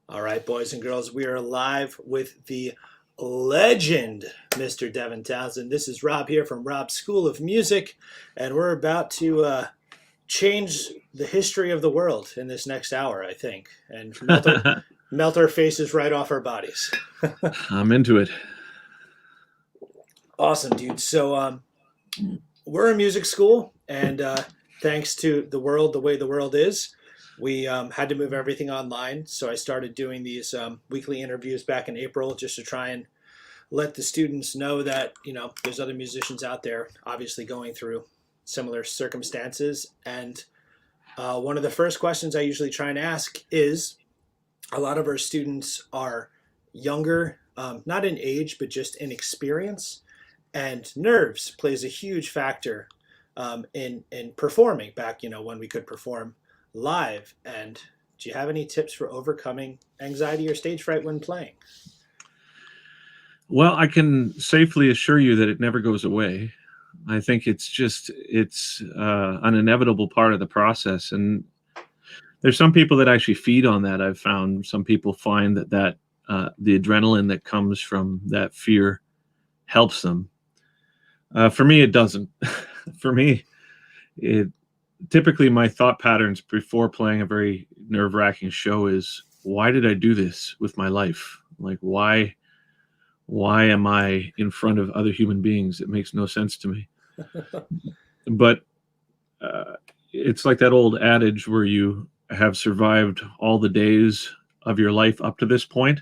All right, boys and girls, we are live with the legend, Mr. Devin Townsend. This is Rob here from Rob's School of Music, and we're about to change the history of the world in this next hour, I think, and melt our faces right off our bodies. I'm into it. Awesome, dude. So we're a music school, and thanks to the world, the way the world is, we had to move everything online. So I started doing these weekly interviews back in April just to try and let the students know that, there's other musicians out there obviously going through similar circumstances. And one of the first questions I usually try and ask is a lot of our students are younger, not in age, but just in experience. And nerves plays a huge factor in performing back, when we could perform live. And do you have any tips for overcoming anxiety or stage fright when playing? Well, I can safely assure you that it never goes away. I think it's an inevitable part of the process. And there's some people that actually feed on that. I've found some people find that the adrenaline that comes from that fear helps them. For me, it doesn't. For me, it typically my thought patterns before playing a very nerve-wracking show is, why did I do this with my life? Like, why am I in front of other human beings? It makes no sense to me. But it's like that old adage where you have survived all the days of your life up to this point,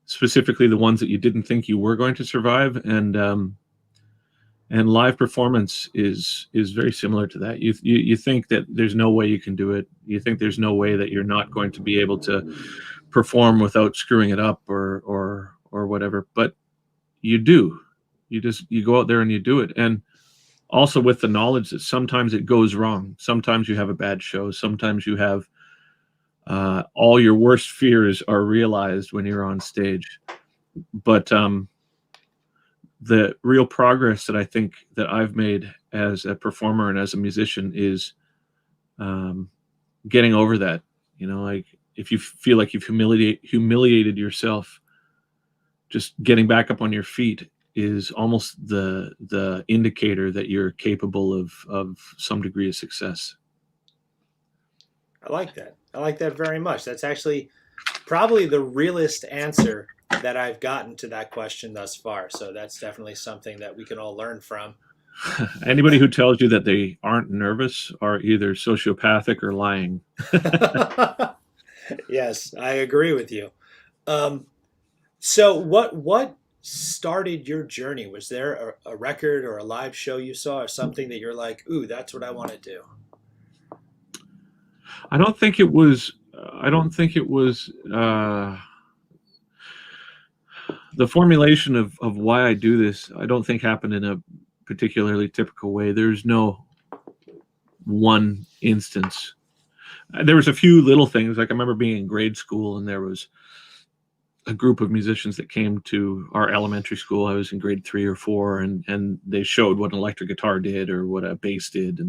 specifically the ones that you didn't think you were going to survive. And live performance is very similar to that. You think that there's no way you can do it. You think there's no way that you're not going to be able to perform without screwing it up or whatever. But you do. You go out there and you do it. And also with the knowledge that sometimes it goes wrong. Sometimes you have a bad show. Sometimes you have all your worst fears are realized when you're on stage. But the real progress that I think that I've made as a performer and as a musician is getting over that. Like if you feel like you've humiliated yourself, just getting back up on your feet is almost the indicator that you're capable of some degree of success. I like that. I like that very much. That's actually probably the realest answer that I've gotten to that question thus far. So that's definitely something that we can all learn from. Anybody who tells you that they aren't nervous are either sociopathic or lying. Yes, I agree with you. So what started your journey? Was there a record or a live show you saw or something that you're like, ooh, that's what I want to do? I don't think it was the formulation of why I do this. I don't think happened in a particularly typical way. There's no one instance. There was a few little things. Like I remember being in grade school and there was a group of musicians that came to our elementary school. I was in grade 3 or 4 and they showed what an electric guitar did or what a bass did.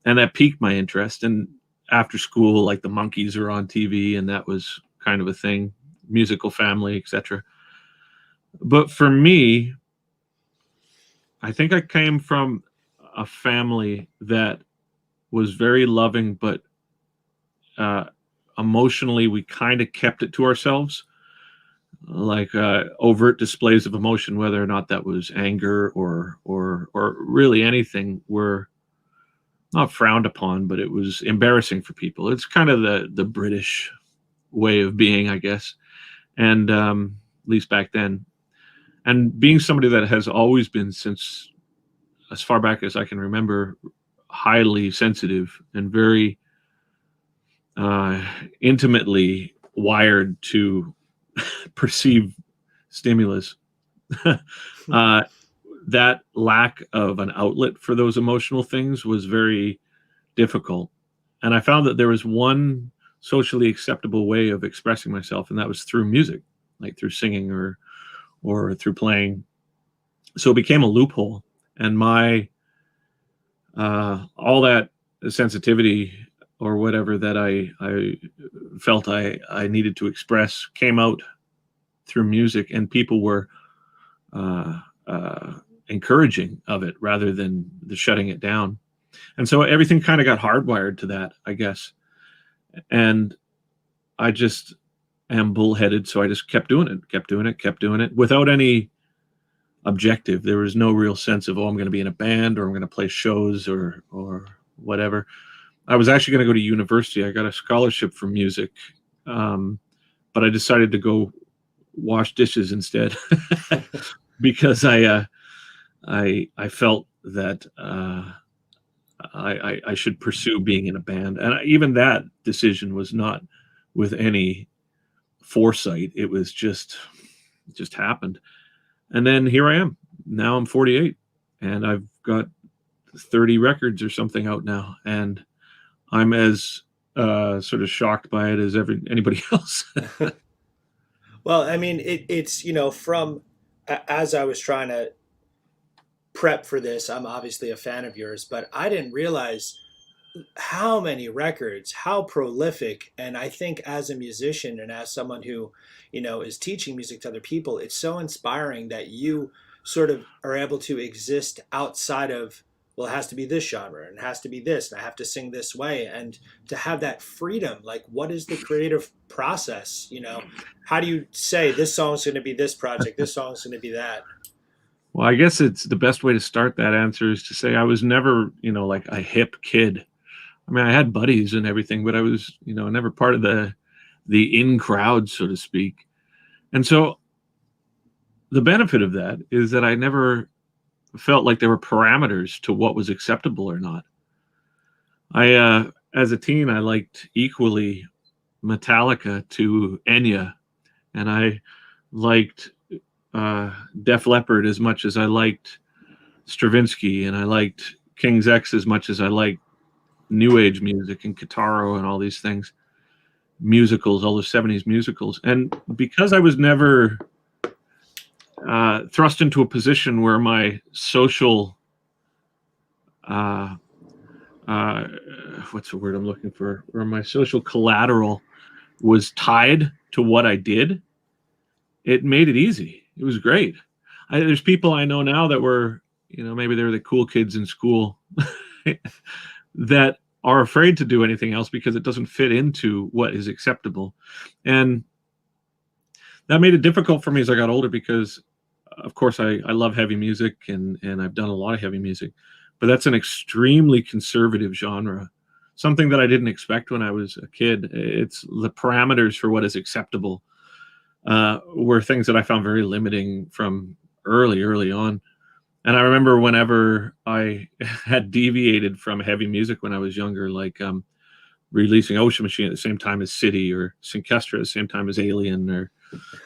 And that piqued my interest. And after school, like the Monkees are on TV and that was kind of a thing, musical family, etc. But for me, I think I came from a family that was very loving, but emotionally, we kind of kept it to ourselves. Like overt displays of emotion, whether or not that was anger or really anything, were not frowned upon, but it was embarrassing for people. It's kind of the British way of being, I guess, and at least back then. And being somebody that has always been, since as far back as I can remember, highly sensitive and very intimately wired to perceive stimulus, that lack of an outlet for those emotional things was very difficult. And I found that there was one socially acceptable way of expressing myself, and that was through music, like through singing or through playing. So it became a loophole, and my all that sensitivity or whatever that I felt I needed to express came out through music, and people were encouraging of it rather than the shutting it down. And so everything kind of got hardwired to that, I guess. And I just am bullheaded, so I just kept doing it without any objective. There was no real sense of, oh, I'm going to be in a band or I'm going to play shows or whatever. I was actually going to go to university. I got a scholarship for music, but I decided to go wash dishes instead because I felt that I should pursue being in a band, and even that decision was not with any foresight. It was just happened. And then here I am. Now I'm 48 and I've got 30 records or something out now. And I'm as sort of shocked by it as anybody else. Well, I mean, it's, from as I was trying to prep for this, I'm obviously a fan of yours, but I didn't realize how many records, how prolific. And I think as a musician and as someone who, is teaching music to other people, it's so inspiring that you sort of are able to exist outside of, well, it has to be this genre and it has to be this, and I have to sing this way. And to have that freedom, like, what is the creative process? How do you say this song's going to be this project, this song's going to be that? Well, I guess it's the best way to start that answer is to say I was never, like a hip kid. I mean, I had buddies and everything, but I was, never part of the in crowd, so to speak. And so the benefit of that is that I never felt like there were parameters to what was acceptable or not. As a teen, I liked equally Metallica to Enya, and I liked Def Leppard as much as I liked Stravinsky, and I liked King's X as much as I liked New Age music and Guitarro and all these things, musicals, all the 70s musicals. And because I was never thrust into a position where my social, what's the word I'm looking for, where my social collateral was tied to what I did, it made it easy. It was great. There's people I know now that were, maybe they were the cool kids in school that are afraid to do anything else because it doesn't fit into what is acceptable. And that made it difficult for me as I got older because, of course, I love heavy music and I've done a lot of heavy music, but that's an extremely conservative genre, something that I didn't expect when I was a kid. It's the parameters for what is acceptable were things that I found very limiting from early on. And I remember whenever I had deviated from heavy music when I was younger, like releasing Ocean Machine at the same time as City, or Synkestra at the same time as Alien, or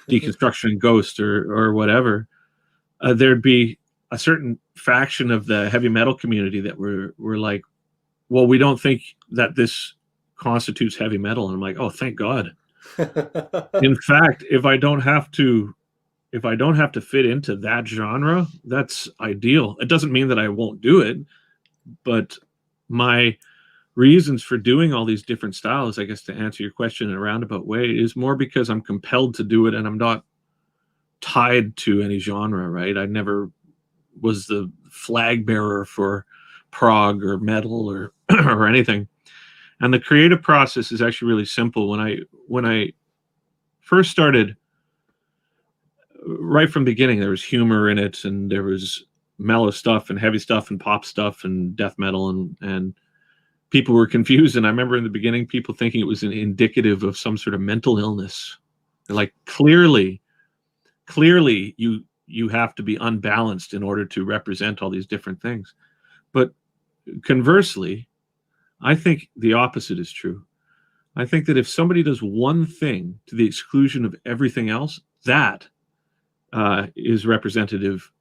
Deconstruction and Ghost, or whatever, there'd be a certain faction of the heavy metal community that were like, well, we don't think that this constitutes heavy metal. And I'm like, oh, thank God. In fact, if I don't have to fit into that genre, that's ideal. It doesn't mean that I won't do it, but my reasons for doing all these different styles, I guess, to answer your question in a roundabout way, is more because I'm compelled to do it and I'm not tied to any genre, right? I never was the flag bearer for prog or metal or or anything. And the creative process is actually really simple. When I first started, right from the beginning, there was humor in it, and there was mellow stuff and heavy stuff and pop stuff and death metal, and people were confused. And I remember in the beginning, people thinking it was indicative of some sort of mental illness. They're like, clearly you have to be unbalanced in order to represent all these different things. But conversely, I think the opposite is true. I think that if somebody does one thing to the exclusion of everything else, that is representative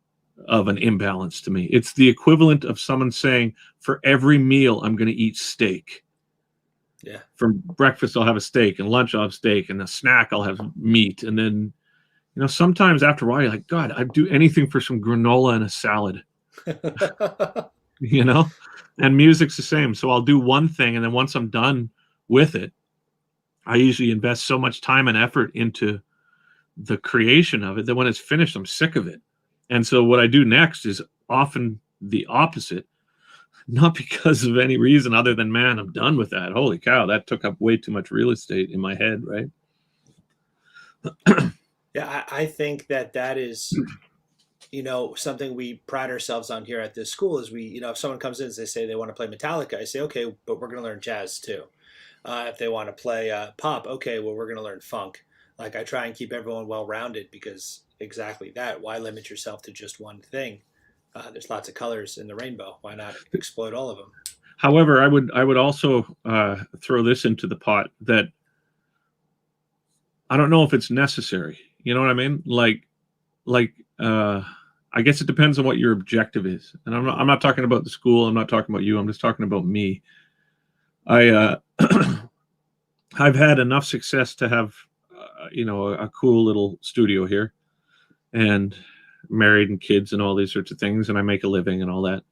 of an imbalance to me. It's the equivalent of someone saying, for every meal, I'm going to eat steak. Yeah. For breakfast, I'll have a steak, and lunch, I'll have steak, and a snack, I'll have meat. And then, sometimes after a while, you're like, God, I'd do anything for some granola and a salad. And music's the same. So I'll do one thing, and then once I'm done with it, I usually invest so much time and effort into the creation of it that when it's finished, I'm sick of it. And so what I do next is often the opposite, not because of any reason other than, man, I'm done with that. Holy cow, that took up way too much real estate in my head, right? Yeah, I think that is, something we pride ourselves on here at this school is if someone comes in and they say they want to play Metallica, I say, okay, but we're going to learn jazz too. If they want to play pop, okay, well, we're going to learn funk. Like I try and keep everyone well-rounded because exactly that. Why limit yourself to just one thing? There's lots of colors in the rainbow. Why not exploit all of them? However, I would also throw this into the pot that I don't know if it's necessary. You know what I mean? I guess it depends on what your objective is. And I'm not talking about the school. I'm not talking about you. I'm just talking about me. I've had enough success to have, a cool little studio here, and married and kids and all these sorts of things, and I make a living and all that.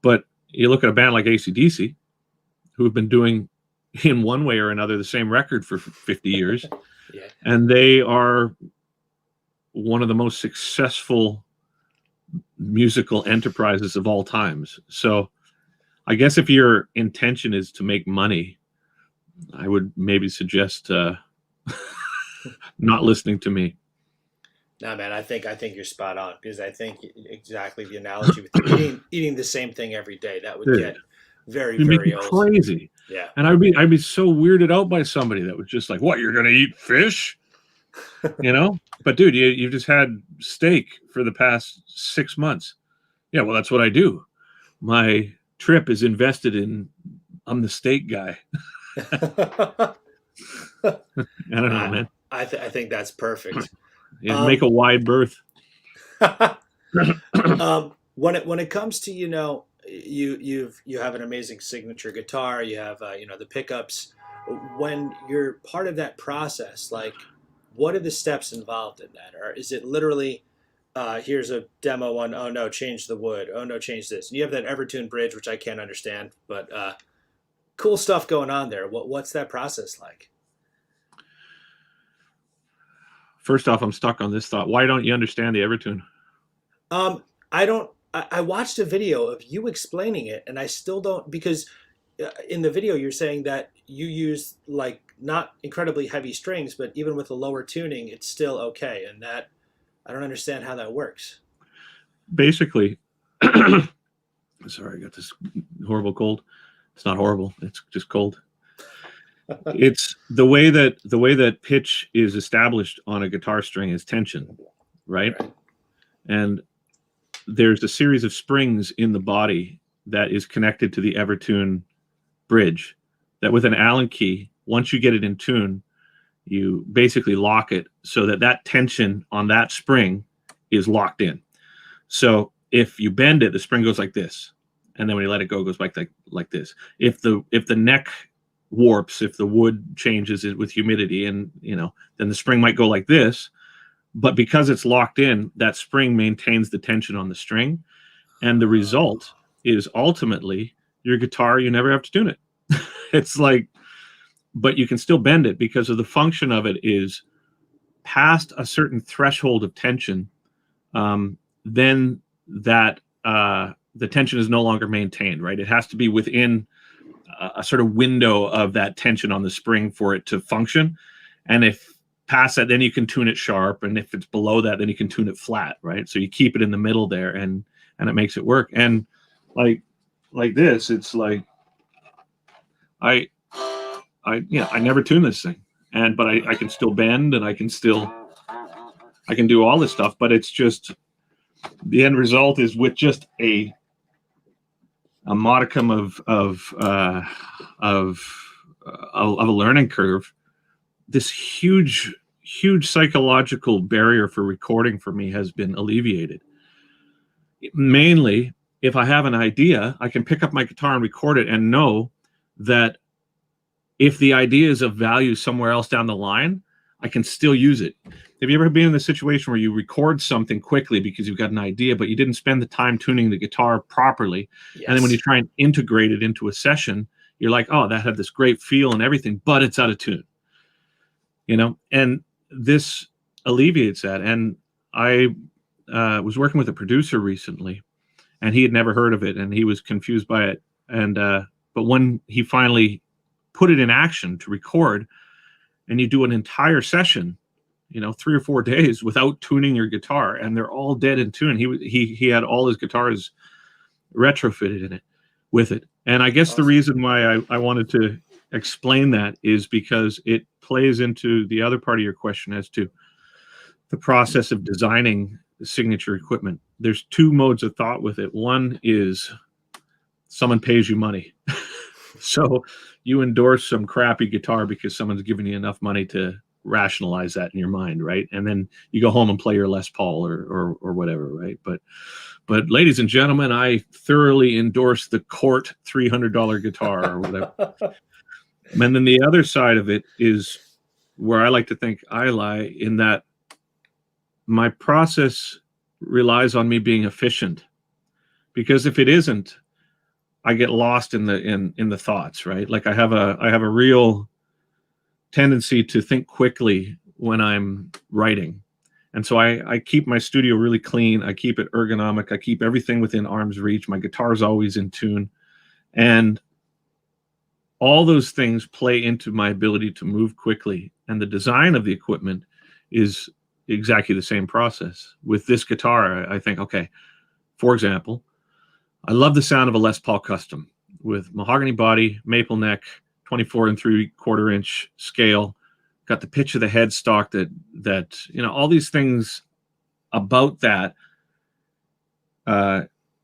But you look at a band like AC/DC, who have been doing, in one way or another, the same record for 50 years, Yeah. and they are one of the most successful musical enterprises of all times. So I guess if your intention is to make money, I would maybe suggest not listening to me. No, man, I think you're spot on because I think exactly the analogy with eating the same thing every day, that would get very, It'd make very me old. crazy. Yeah. And I'd be so weirded out by somebody that was just like, what, you're gonna eat fish? But dude, you've just had steak for the past 6 months. Yeah, well, that's what I do. My trip is invested in, I'm the steak guy. I don't know, man. I think that's perfect. Make a wide berth. When it comes to you have an amazing signature guitar, you have the pickups. When you're part of that process, like what are the steps involved in that, or is it literally here's a demo one, oh no, change the wood, oh no, change this, and you have that Evertune bridge, which I can't understand, but cool stuff going on there. What's that process like? First off, I'm stuck on this thought. Why don't you understand the Evertune? I don't. I watched a video of you explaining it, and I still don't, because in the video you're saying that you use like not incredibly heavy strings, but even with a lower tuning, it's still okay, and that I don't understand how that works. Basically, sorry, I got this horrible cold. It's not horrible. It's just cold. It's the way that pitch is established on a guitar string is tension, right? And there's a series of springs in the body that is connected to the Evertune bridge that with an Allen key, once you get it in tune, you basically lock it so that tension on that spring is locked in. So if you bend it, the spring goes like this. And then when you let it go, it goes like this. If the neck warps, if the wood changes it with humidity, and then the spring might go like this. But because it's locked in, that spring maintains the tension on the string. And the result is ultimately your guitar, you never have to tune it. It's like, but you can still bend it because of the function of it is past a certain threshold of tension. Then that the tension is no longer maintained, right? It has to be within a sort of window of that tension on the spring for it to function. And if past that, then you can tune it sharp. And if it's below that, then you can tune it flat, right? So you keep it in the middle there, and it makes it work. And like this, it's like I never tune this thing, but I can still bend, and I can do all this stuff, but it's just the end result is with just a modicum of a learning curve. This huge psychological barrier for recording for me has been alleviated. Mainly, if I have an idea, I can pick up my guitar and record it and know that if the idea is of value somewhere else down the line, I can still use it. Have you ever been in the situation where you record something quickly because you've got an idea, but you didn't spend the time tuning the guitar properly? Yes. And then when you try and integrate it into a session, You're like, oh, that had this great feel and everything, but it's out of tune, and this alleviates that. And I was working with a producer recently, and he had never heard of it, and he was confused by it. And but when he finally put it in action to record, and you do an entire session, 3 or 4 days without tuning your guitar, and they're all dead in tune. He had all his guitars retrofitted in it with it. And I guess the reason why I wanted to explain that is because it plays into the other part of your question as to the process of designing the signature equipment. There's 2 modes of thought with it. One is someone pays you money. So you endorse some crappy guitar because someone's giving you enough money to rationalize that in your mind, right? And then you go home and play your Les Paul or whatever, right? But ladies and gentlemen, I thoroughly endorse the Court $300 guitar or whatever. And then the other side of it is where I like to think I lie, in that my process relies on me being efficient, because if it isn't, I get lost in the thoughts, right? Like I have a real tendency to think quickly when I'm writing. And so I keep my studio really clean. I keep it ergonomic. I keep everything within arm's reach. My guitar is always in tune. And all those things play into my ability to move quickly. And the design of the equipment is exactly the same process. With this guitar, I think, okay, for example, I love the sound of a Les Paul Custom with mahogany body, maple neck, 24 3/4 inch scale, got the pitch of the headstock that all these things about that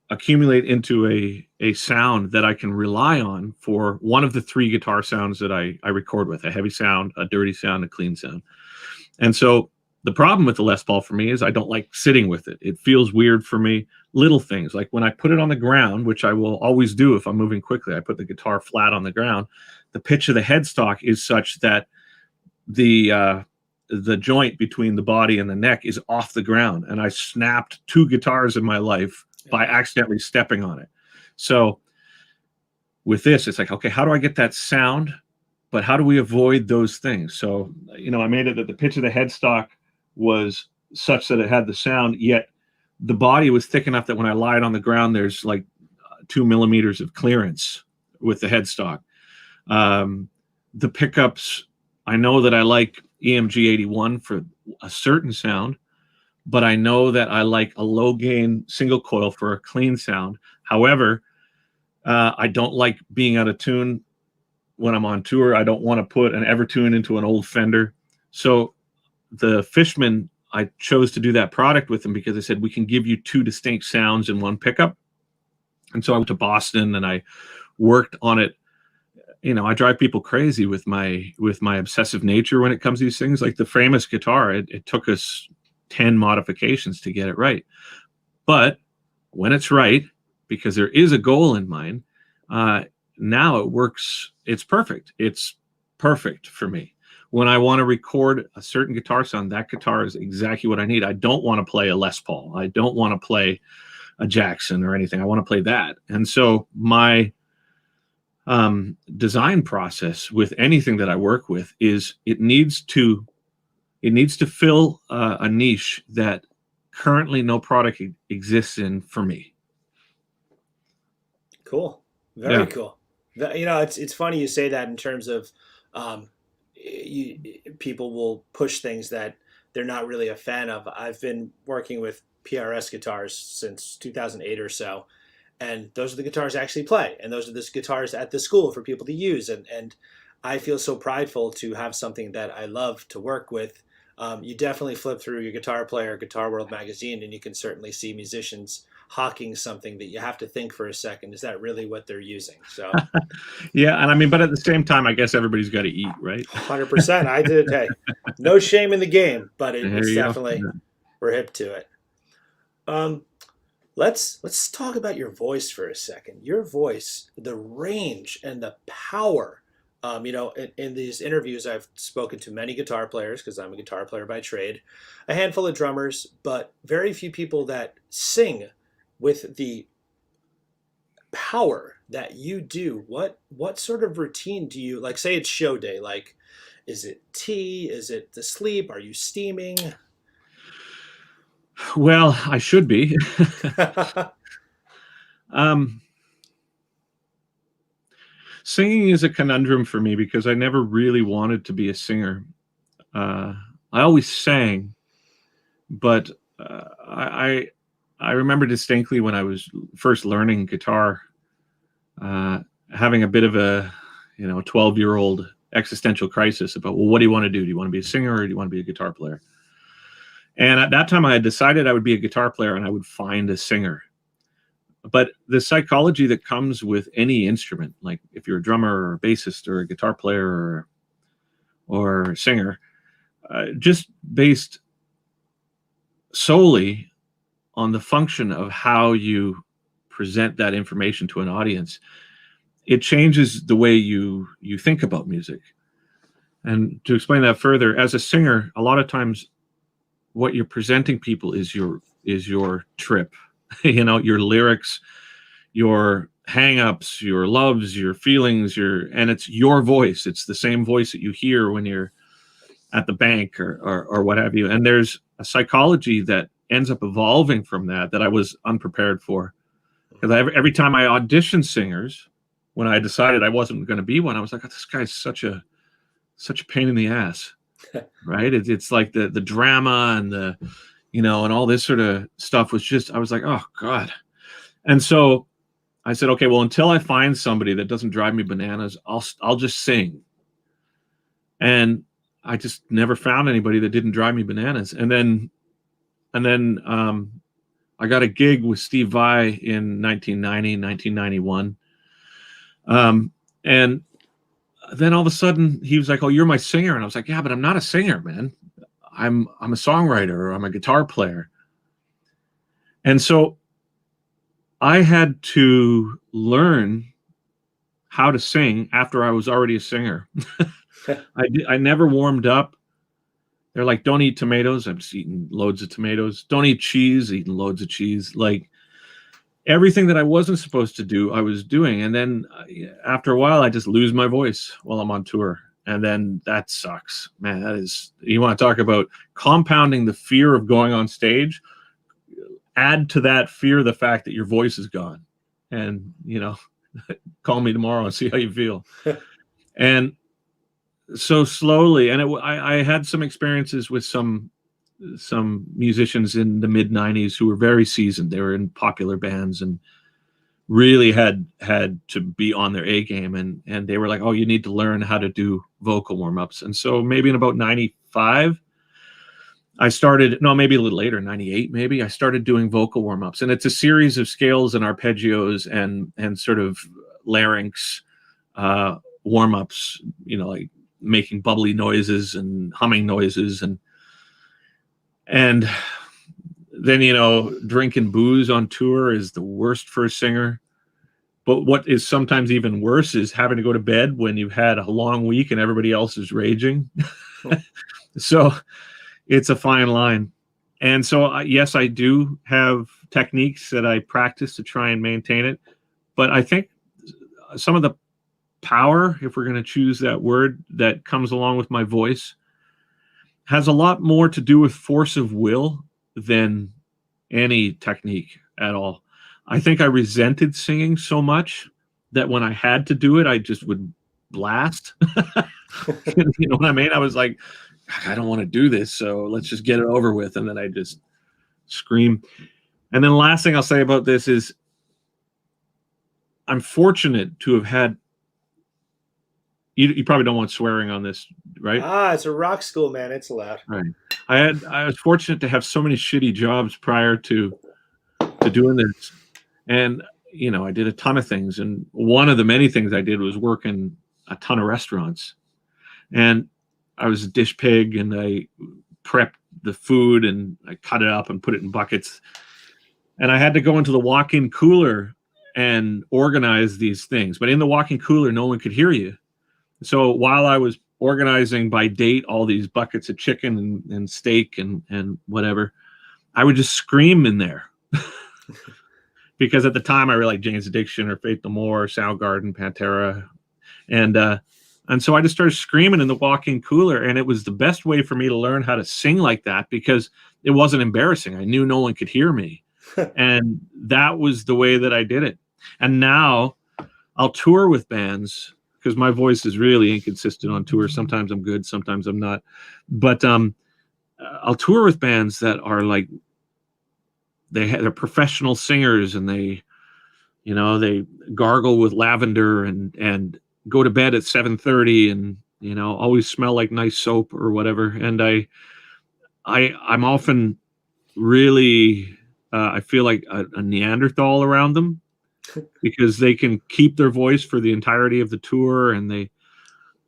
accumulate into a sound that I can rely on for one of the 3 guitar sounds that I record with: a heavy sound, a dirty sound, a clean sound. And so the problem with the Les Paul for me is I don't like sitting with it. It feels weird for me. Little things like when I put it on the ground, which I will always do if I'm moving quickly, I put the guitar flat on the ground. The pitch of the headstock is such that the joint between the body and the neck is off the ground. And I snapped 2 guitars in my life by accidentally stepping on it. So with this, it's like, okay, how do I get that sound? But how do we avoid those things? So, I made it that the pitch of the headstock was such that it had the sound, yet the body was thick enough that when I lie it on the ground, there's like 2 millimeters of clearance with the headstock. The pickups, I know that I like EMG 81 for a certain sound, but I know that I like a low gain single coil for a clean sound. However, I don't like being out of tune when I'm on tour. I don't want to put an Evertune into an old Fender. So the Fishman, I chose to do that product with them because they said we can give you 2 distinct sounds in one pickup. And so I went to Boston and I worked on it. I drive people crazy with my obsessive nature when it comes to these things. Like the Framus guitar, it took us 10 modifications to get it right. But when it's right, because there is a goal in mind, now it works. It's perfect. It's perfect for me. When I want to record a certain guitar sound, that guitar is exactly what I need. I don't want to play a Les Paul. I don't want to play a Jackson or anything. I want to play that. And so my design process with anything that I work with is it needs to fill a niche that currently no product exists in for me. Cool. Very cool. It's funny you say that in terms of people will push things that they're not really a fan of. I've been working with PRS guitars since 2008 or so, and those are the guitars I actually play, and those are the guitars at the school for people to use, and I feel so prideful to have something that I love to work with. You definitely flip through your Guitar Player, Guitar World magazine, and you can certainly see musicians hawking something that you have to think for a second. Is that really what they're using? So, yeah, and I mean, but at the same time, I guess everybody's got to eat, right? 100%. I did. Hey, no shame in the game, but it's definitely we're hip to it. Let's talk about your voice for a second. Your voice, the range and the power. In these interviews, I've spoken to many guitar players because I'm a guitar player by trade, a handful of drummers, but very few people that sing with the power that you do, what sort of routine do you like? Say it's show day, like is it tea? Is it the sleep? Are you steaming? Well, I should be. um, Singing is a conundrum for me because I never really wanted to be a singer. I always sang, but I remember distinctly when I was first learning guitar, having a bit of a 12-year-old existential crisis about, well, what do you want to do? Do you want to be a singer or do you want to be a guitar player? And at that time, I had decided I would be a guitar player and I would find a singer. But the psychology that comes with any instrument, like if you're a drummer or a bassist or a guitar player or a singer, just based solely on the function of how you present that information to an audience, it changes the way you think about music. And to explain that further, as a singer, a lot of times what you're presenting people is your trip, your lyrics, your hang-ups, your loves, your feelings, and it's your voice. It's the same voice that you hear when you're at the bank or what have you. And there's a psychology that ends up evolving from that I was unprepared for. Because every time I auditioned singers, when I decided I wasn't going to be one, I was like, oh, this guy's such a pain in the ass. Right? It's like the drama and and all this sort of stuff was just, I was like, oh God. And so I said, okay, well, until I find somebody that doesn't drive me bananas, I'll just sing. And I just never found anybody that didn't drive me bananas. And then I got a gig with Steve Vai in 1991. And then all of a sudden he was like, oh, you're my singer. And I was like, yeah, but I'm not a singer, man. I'm a songwriter, or I'm a guitar player. And so I had to learn how to sing after I was already a singer. I never warmed up. They're like, don't eat tomatoes. I'm just eating loads of tomatoes. Don't eat cheese, eating loads of cheese. Like everything that I wasn't supposed to do, I was doing. And then after a while, I just lose my voice while I'm on tour. And then that sucks, man. That is, you want to talk about compounding the fear of going on stage. Add to that fear the fact that your voice is gone. And, call me tomorrow and see how you feel. And so slowly, and I had some experiences with some musicians in the mid 90s who were very seasoned. They were in popular bands and really had to be on their A game. And they were like, oh, you need to learn how to do vocal warm-ups. And so maybe in about 95, I started, no, maybe a little later, 98, maybe I started doing vocal warm-ups. And it's a series of scales and arpeggios and sort of larynx warm-ups, like making bubbly noises and humming noises and then drinking booze on tour is the worst for a singer. But what is sometimes even worse is having to go to bed when you've had a long week and everybody else is raging. So it's a fine line. And so yes, I do have techniques that I practice to try and maintain it, but I think some of the power, if we're going to choose that word, that comes along with my voice has a lot more to do with force of will than any technique at all. I think I resented singing so much that when I had to do it, I just would blast. You know what I mean? I was like, I don't want to do this, so let's just get it over with. And then I just scream. And then the last thing I'll say about this is I'm fortunate to have had, you probably don't want swearing on this, right? It's a rock school, man. It's allowed. Right. I was fortunate to have so many shitty jobs prior to doing this. And, I did a ton of things. And one of the many things I did was work in a ton of restaurants. And I was a dish pig and I prepped the food and I cut it up and put it in buckets. And I had to go into the walk-in cooler and organize these things. But in the walk-in cooler, no one could hear you. So while I was organizing by date all these buckets of chicken and steak and whatever, I would just scream in there because at the time I really liked Jane's Addiction or Faith No More, Soundgarden, Pantera, and so I just started screaming in the walk-in cooler, and it was the best way for me to learn how to sing like that because it wasn't embarrassing. I knew no one could hear me, and that was the way that I did it. And now I'll tour with bands because my voice is really inconsistent on tour. Sometimes I'm good, sometimes I'm not. But I'll tour with bands that are like they're professional singers, and they gargle with lavender and go to bed at 7:30 and always smell like nice soap or whatever. And I'm often really I feel like a Neanderthal around them because they can keep their voice for the entirety of the tour, and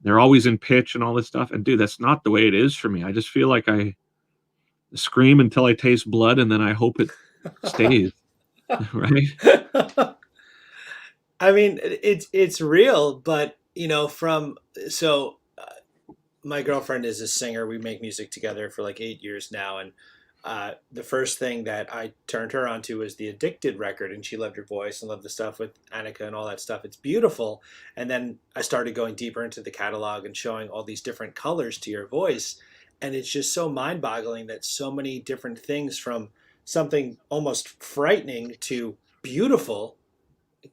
they're always in pitch and all this stuff. And dude, that's not the way it is for me. I just feel like I scream until I taste blood, and then I hope it stays. Right? I mean, it's real, but my girlfriend is a singer. We make music together for like 8 years now, and the first thing that I turned her onto was the Addicted record, and she loved your voice and loved the stuff with Annika and all that stuff. It's beautiful. And then I started going deeper into the catalog and showing all these different colors to your voice, and it's just so mind-boggling that so many different things, from something almost frightening to beautiful,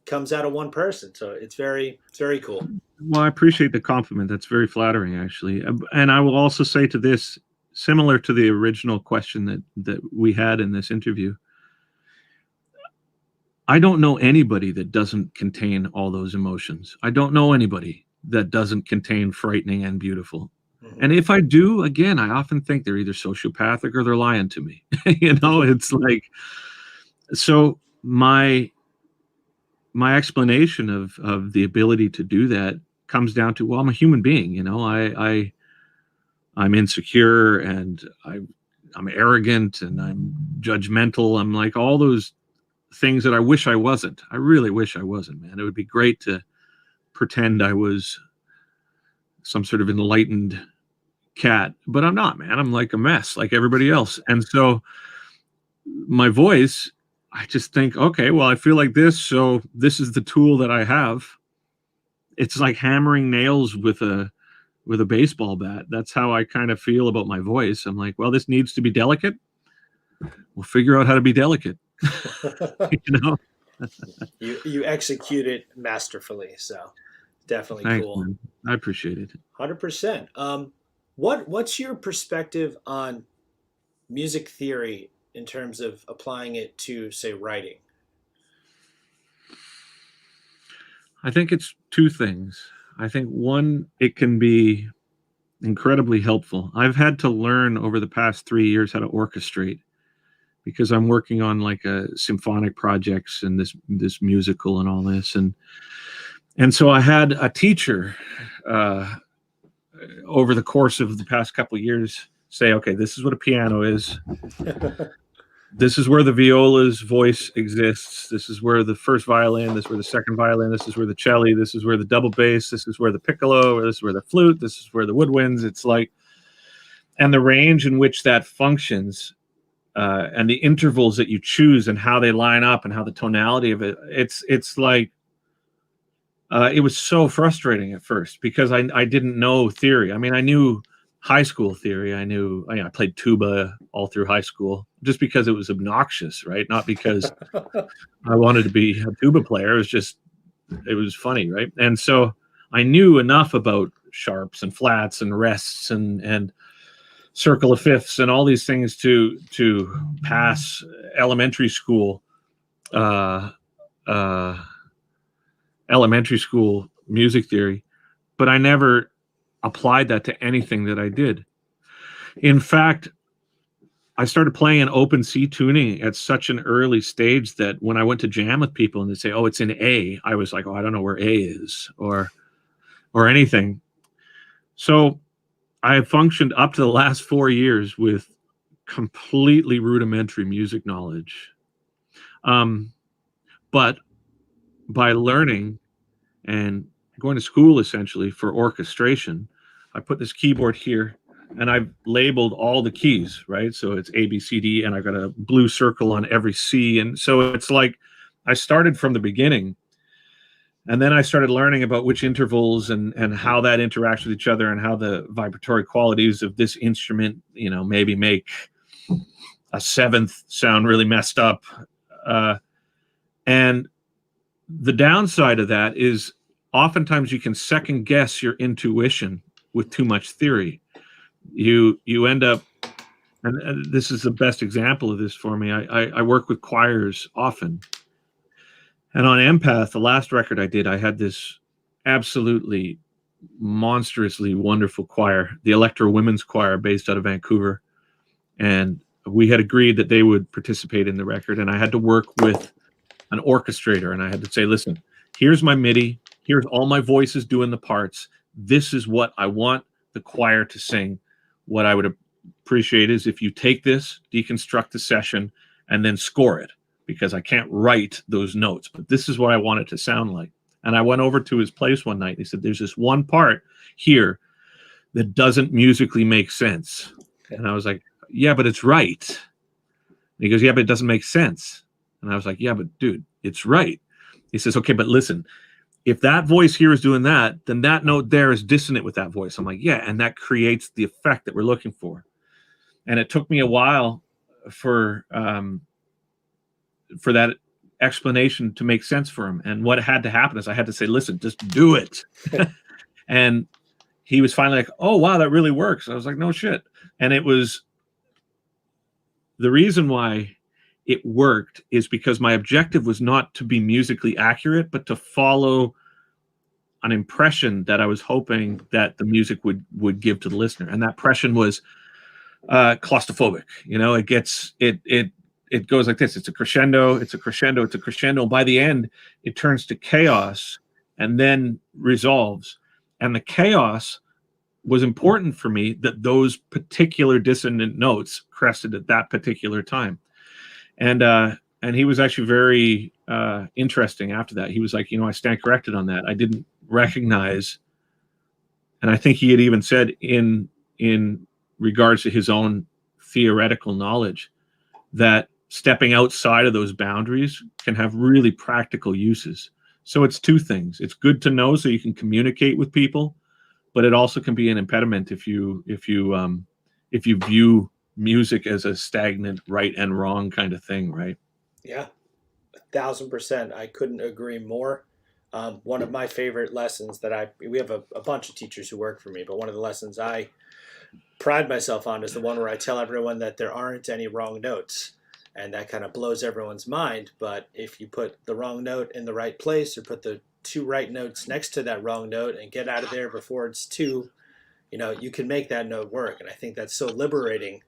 comes out of one person. So it's very cool. Well, I appreciate the compliment. That's very flattering, actually. And I will also say to this, similar to the original question that we had in this interview, I don't know anybody that doesn't contain all those emotions. I don't know anybody that doesn't contain frightening and beautiful. Mm-hmm. And if I do, again, I often think they're either sociopathic or they're lying to me. It's like, so my explanation of the ability to do that comes down to, well, I'm a human being, I'm insecure, and I'm arrogant, and I'm judgmental. I'm like all those things that I wish I wasn't. I really wish I wasn't, man. It would be great to pretend I was some sort of enlightened cat, but I'm not, man. I'm like a mess, like everybody else. And so my voice, I just think, okay, well, I feel like this, so this is the tool that I have. It's like hammering nails with a baseball bat. That's how I kind of feel about my voice. I'm like, well, this needs to be delicate. We'll figure out how to be delicate. You execute it masterfully. So definitely Thanks, cool. Man. I appreciate it. 100%. What's your perspective on music theory in terms of applying it to, say, writing? I think it's two things. I think one, it can be incredibly helpful. I've had to learn over the past 3 years how to orchestrate because I'm working on like a symphonic projects and this musical and all this. And so I had a teacher over the course of the past couple of years say, okay, this is what a piano is. This is where the viola's voice exists. This is where the first violin, this is where the second violin, this is where the cello, this is where the double bass, this is where the piccolo, or this is where the flute, this is where the woodwinds. It's like, and the range in which that functions, and the intervals that you choose and how they line up and how the tonality of it, it's like, it was so frustrating at first because I didn't know theory. I mean, I knew high school theory. I played tuba all through high school just because it was obnoxious, right? Not because I wanted to be a tuba player. It was funny, right? And so I knew enough about sharps and flats and rests and circle of fifths and all these things to pass elementary school music theory, but I never applied that to anything that I did. In fact, I started playing in open C tuning at such an early stage that when I went to jam with people and they say, oh, it's in A, I was like, oh, I don't know where A is or anything. So I have functioned up to the last 4 years with completely rudimentary music knowledge. But by learning and going to school essentially for orchestration, I put this keyboard here and I've labeled all the keys, right? So it's A, B, C, D, and I've got a blue circle on every C. And so it's like I started from the beginning, and then I started learning about which intervals and how that interacts with each other, and how the vibratory qualities of this instrument, maybe make a seventh sound really messed up. And the downside of that is oftentimes you can second guess your intuition with too much theory. You end up, and this is the best example of this for me. I work with choirs often. And on Empath, the last record I did, I had this absolutely monstrously wonderful choir, the Electro Women's Choir, based out of Vancouver. And we had agreed that they would participate in the record. And I had to work with an orchestrator, and I had to say, listen, here's my MIDI. Here's all my voices doing the parts. This is what I want the choir to sing. What I would appreciate is if you take this, deconstruct the session, and then score it, because I can't write those notes, but this is what I want it to sound like. And I went over to his place one night, and he said, there's this one part here that doesn't musically make sense. And I was like, yeah, but it's right. And he goes, yeah, but it doesn't make sense. And I was like, yeah, but dude, it's right. He says, okay, but listen, if that voice here is doing that, then that note there is dissonant with that voice. I'm like, yeah, and that creates the effect that we're looking for. And it took me a while for that explanation to make sense for him. And what had to happen is I had to say, listen, just do it. And he was finally like, oh, wow, that really works. I was like, no shit. And it was the reason why it worked is because my objective was not to be musically accurate, but to follow an impression that I was hoping that the music would give to the listener. And that impression was claustrophobic. It goes like this. It's a crescendo, it's a crescendo, it's a crescendo. By the end, it turns to chaos and then resolves. And the chaos was important for me, that those particular dissonant notes crested at that particular time. And he was actually very interesting after that. He was like, I stand corrected on that. I didn't recognize, and I think he had even said in regards to his own theoretical knowledge, that stepping outside of those boundaries can have really practical uses. So it's two things. It's good to know so you can communicate with people, but it also can be an impediment if you view music as a stagnant right and wrong kind of thing, right? Yeah, 1,000%. I couldn't agree more. One of my favorite lessons we have a bunch of teachers who work for me, but one of the lessons I pride myself on is the one where I tell everyone that there aren't any wrong notes. And that kind of blows everyone's mind. But if you put the wrong note in the right place, or put the two right notes next to that wrong note and get out of there before it's two, you can make that note work. And I think that's so liberating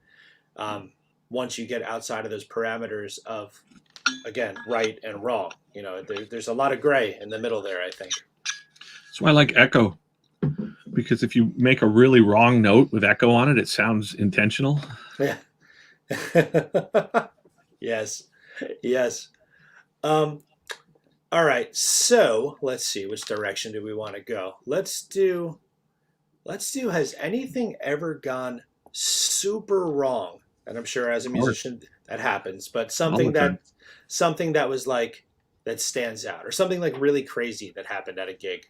once you get outside of those parameters of, again, right and wrong. There's a lot of gray in the middle there, I think. That's why I like echo, because if you make a really wrong note with echo on it, it sounds intentional. Yeah. Yes. All right. So let's see, which direction do we want to go? Let's do, has anything ever gone super wrong? And I'm sure as a musician that happens, but something that was like, that stands out, or something like really crazy that happened at a gig.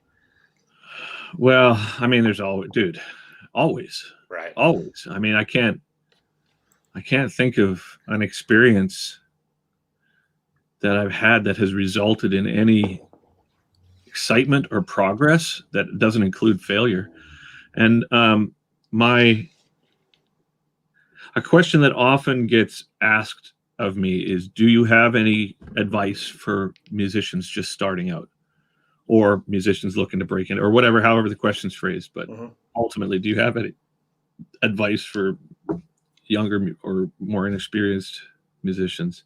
Well, I mean, there's always, right. Always. I mean, I can't think of an experience that I've had that has resulted in any excitement or progress that doesn't include failure. And a question that often gets asked of me is, do you have any advice for musicians just starting out, or musicians looking to break in, or whatever, however the question's phrased? But ultimately, do you have any advice for younger or more inexperienced musicians?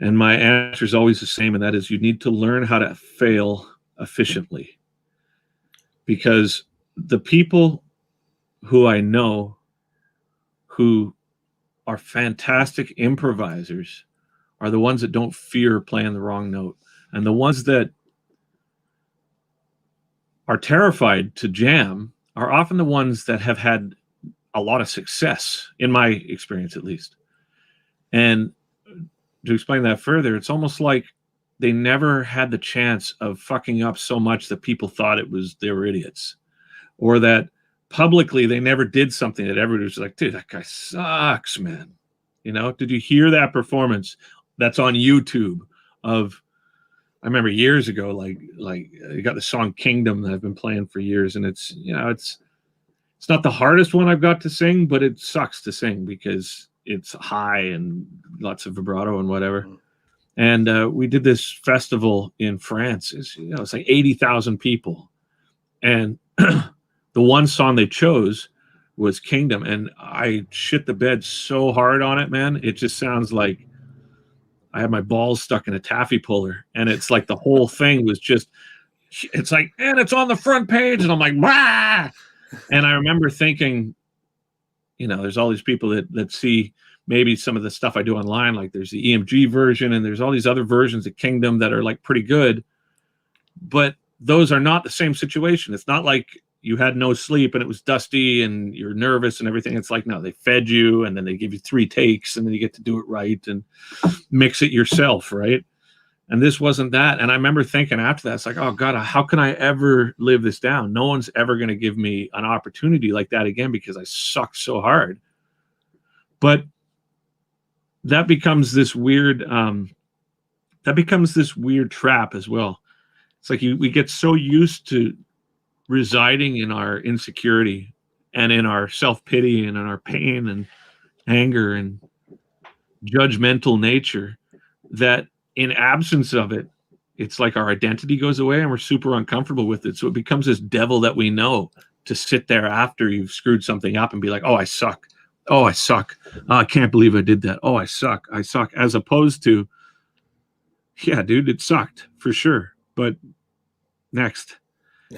And my answer is always the same, and that is, you need to learn how to fail efficiently. Because the people who I know who are fantastic improvisers are the ones that don't fear playing the wrong note. And the ones that are terrified to jam are often the ones that have had a lot of success, in my experience at least. And to explain that further, it's almost like they never had the chance of fucking up so much that people thought they were idiots, or that publicly they never did something that everybody was like, dude, that guy sucks, man. You know, did you hear that performance that's on YouTube of, I remember years ago, like you got the song Kingdom that I've been playing for years, and it's, you know, it's not the hardest one I've got to sing, but it sucks to sing because it's high and lots of vibrato and whatever. And we did this festival in France. It's like 80,000 people, and the one song they chose was Kingdom, and I shit the bed so hard on it, man. It just sounds like I had my balls stuck in a taffy puller, and it's like the whole thing was just, it's like, and it's on the front page, and I'm like, bah! And I remember thinking, you know, there's all these people that see maybe some of the stuff I do online, like there's the EMG version, and there's all these other versions of Kingdom that are like pretty good, but those are not the same situation. It's not like you had no sleep and it was dusty and you're nervous and everything. It's like, no, they fed you and then they give you 3 takes and then you get to do it right and mix it yourself, right? And this wasn't that. And I remember thinking after that, it's like, oh God, how can I ever live this down? No one's ever going to give me an opportunity like that again because I suck so hard. But that becomes this weird trap as well. It's like we get so used to residing in our insecurity and in our self-pity and in our pain and anger and judgmental nature that in absence of it, it's like our identity goes away and we're super uncomfortable with it. So it becomes this devil that we know to sit there after you've screwed something up and be like, oh, I suck. Oh, I suck. Oh, I can't believe I did that. Oh, I suck. I suck. As opposed to, yeah, dude, it sucked for sure. But next.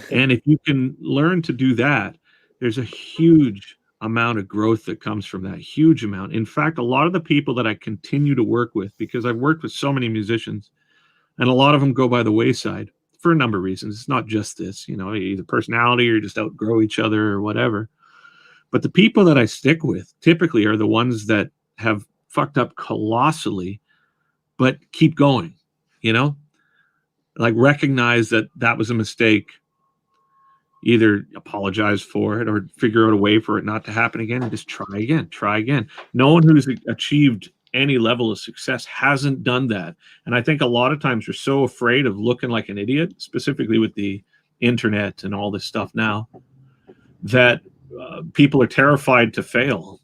And if you can learn to do that, there's a huge amount of growth that comes from that, huge amount. In fact, a lot of the people that I continue to work with, because I've worked with so many musicians, and a lot of them go by the wayside for a number of reasons. It's not just this, you know, either personality or just outgrow each other or whatever. But the people that I stick with typically are the ones that have fucked up colossally, but keep going, you know, like recognize that that was a mistake, either apologize for it or figure out a way for it not to happen again and just try again. No one who's achieved any level of success hasn't done that. And I think a lot of times we're so afraid of looking like an idiot, specifically with the internet and all this stuff now, that people are terrified to fail.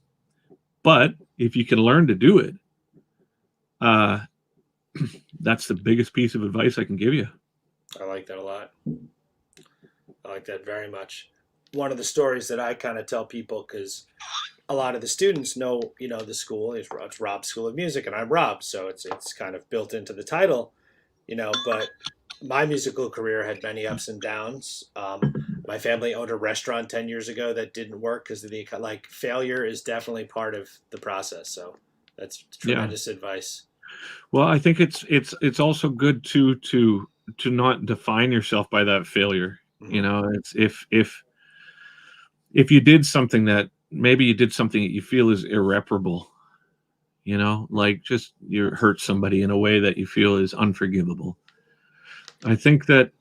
But if you can learn to do it, that's the biggest piece of advice I can give you. I like that a lot. I like that very much. One of the stories that I kind of tell people, because a lot of the students know, you know, the school is Rob's School of Music, and I'm Rob, so it's kind of built into the title, you know. But my musical career had many ups and downs. My family owned a restaurant 10 years ago that didn't work because of the failure is definitely part of the process. So that's tremendous advice. Well, I think it's also good to not define yourself by that failure. Mm-hmm. You know, it's if you did something that maybe you did something that you feel is irreparable, you know, like just you hurt somebody in a way that you feel is unforgivable. I think that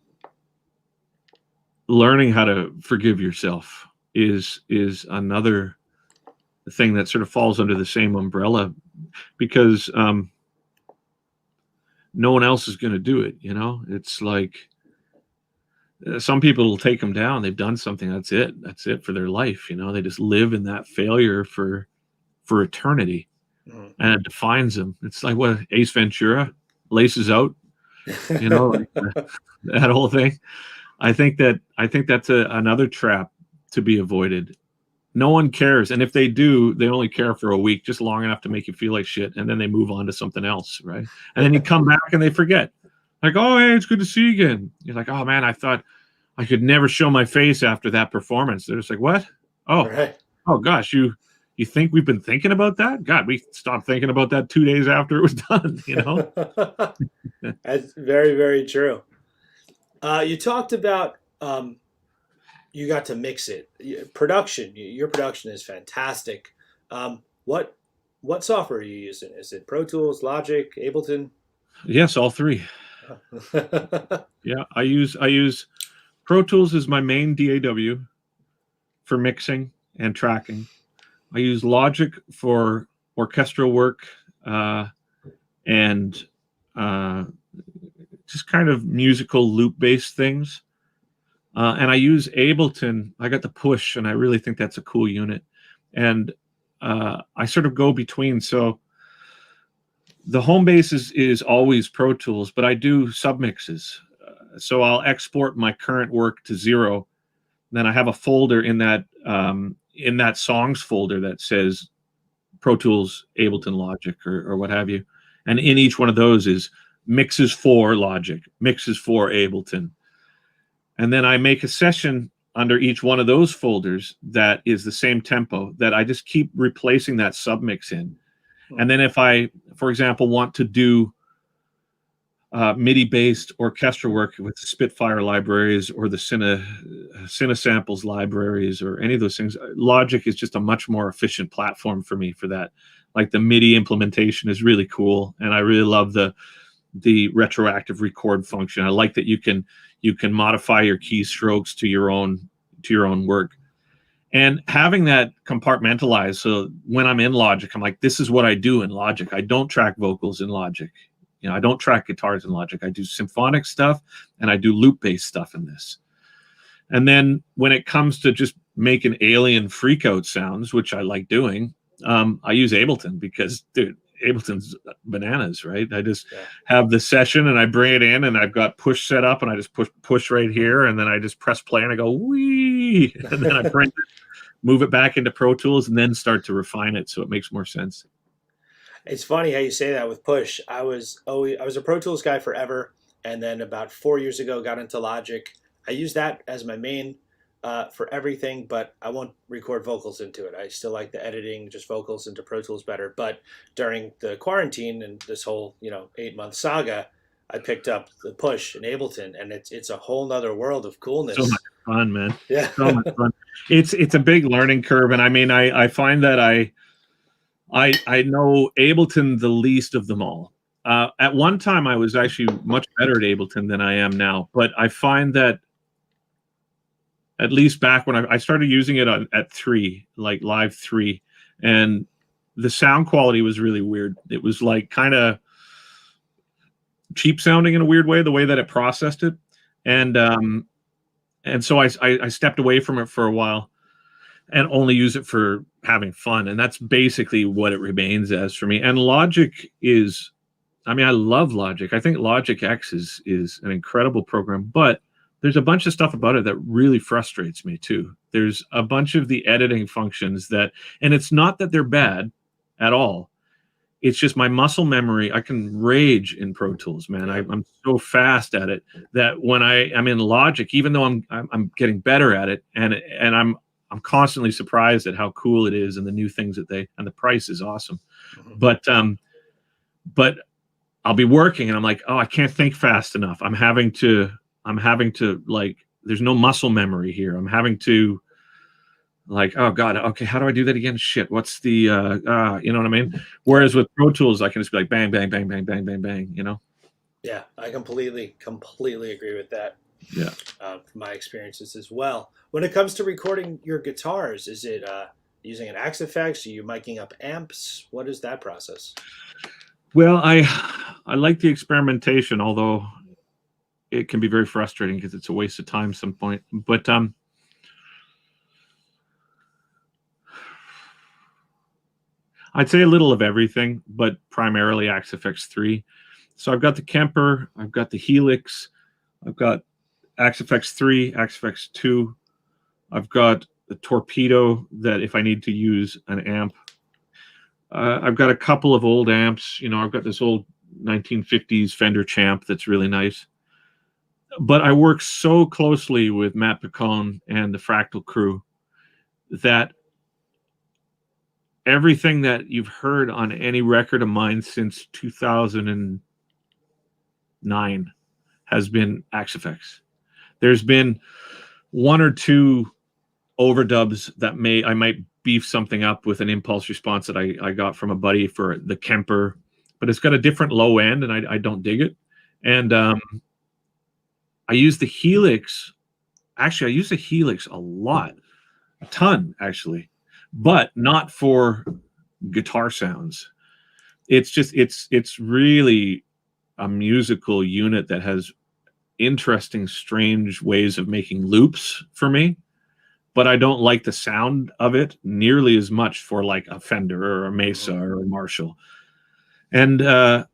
learning how to forgive yourself is another thing that sort of falls under the same umbrella, because no one else is going to do it. You know, it's like some people will take them down. They've done something. That's it for their life. You know, they just live in that failure for eternity, and it defines them. It's like what Ace Ventura, laces out, you know, like that whole thing. I think that's another trap to be avoided. No one cares, and if they do, they only care for a week, just long enough to make you feel like shit, and then they move on to something else, right? And then you come back and they forget. Like, oh, hey, it's good to see you again. You're like, oh man, I thought I could never show my face after that performance. They're just like, what? Oh, right. Oh gosh, you think we've been thinking about that? God, we stopped thinking about that 2 days after it was done. You know, that's very, very true. You talked about you got to mix it. Production, your production is fantastic. What software are you using? Is it Pro Tools, Logic, Ableton? Yes, all three. Yeah, I use Pro Tools as my main DAW for mixing and tracking. I use Logic for orchestral work, and uh, just kind of musical loop-based things. And I use Ableton. I got the Push, and I really think that's a cool unit. And I sort of go between. So the home base is always Pro Tools, but I do submixes. So I'll export my current work to 0. Then I have a folder in that songs folder that says Pro Tools, Ableton, Logic, or what have you. And in each one of those is mixes for Logic, mixes for Ableton. And then I make a session under each one of those folders that is the same tempo that I just keep replacing that submix in. And then if I, for example, want to do MIDI-based orchestral work with the Spitfire libraries or the Cinesamples libraries or any of those things, Logic is just a much more efficient platform for me for that. Like the MIDI implementation is really cool, and I really love the retroactive record function. I like that you can modify your keystrokes to your own work. And having that compartmentalized, so when I'm in Logic, I'm like, this is what I do in Logic. I don't track vocals in Logic. I don't track guitars in Logic. I do symphonic stuff, and I do loop-based stuff in this. And then when it comes to just making alien freakout sounds, which I like doing, I use Ableton because, dude, Ableton's bananas, right? I just have the session and I bring it in and I've got Push set up and I just push right here and then I just press play and I go, wee, and then I bring it, move it back into Pro Tools and then start to refine it so it makes more sense. It's funny how you say that with Push. I was a Pro Tools guy forever, and then about 4 years ago got into Logic. I use that as my main for everything, but I won't record vocals into it. I still like the editing, just vocals into Pro Tools better. But during the quarantine and this whole 8-month saga, I picked up the Push and Ableton, and it's a whole nother world of coolness. So much fun, man. Yeah, so much fun. It's a big learning curve, and I mean, I find that I know Ableton the least of them all. At one time, I was actually much better at Ableton than I am now, but I find that at least back when I started using it at 3, like Live 3, and the sound quality was really weird. It was like kind of cheap sounding in a weird way, the way that it processed it. And so I stepped away from it for a while and only use it for having fun. And that's basically what it remains as for me. And Logic is, I mean, I love Logic. I think Logic X is an incredible program, but there's a bunch of stuff about it that really frustrates me too. There's a bunch of the editing functions that, and it's not that they're bad at all. It's just my muscle memory. I can rage in Pro Tools, man. I'm so fast at it that when I'm in Logic, even though I'm getting better at it, and I'm constantly surprised at how cool it is and the new things that and the price is awesome. Mm-hmm. But I'll be working and I'm like, oh, I can't think fast enough. I'm having to like, there's no muscle memory here. I'm having to like, oh God, okay, how do I do that again? Shit, what's the, you know what I mean? Whereas with Pro Tools, I can just be like, bang, bang, bang, bang, bang, bang, bang, you know? Yeah, I completely agree with that. Yeah. From my experiences as well. When it comes to recording your guitars, is it using an Axe Effects? Are you miking up amps? What is that process? Well, I like the experimentation, although it can be very frustrating because it's a waste of time at some point. But I'd say a little of everything, but primarily Axe Effects 3. So I've got the Kemper, I've got the Helix, I've got Axe Effects 3, Axe Effects 2. I've got the Torpedo that if I need to use an amp. I've got a couple of old amps. You know, I've got this old 1950s Fender Champ that's really nice. But I work so closely with Matt Picone and the Fractal crew that everything that you've heard on any record of mine since 2009 has been Axe Effects. There's been 1 or 2 overdubs that I might beef something up with an impulse response that I got from a buddy for the Kemper, but it's got a different low end and I don't dig it. And I use the Helix. Actually, I use the Helix a lot, a ton actually, but not for guitar sounds. It's really a musical unit that has interesting, strange ways of making loops for me, but I don't like the sound of it nearly as much for like a Fender or a Mesa or a Marshall. And on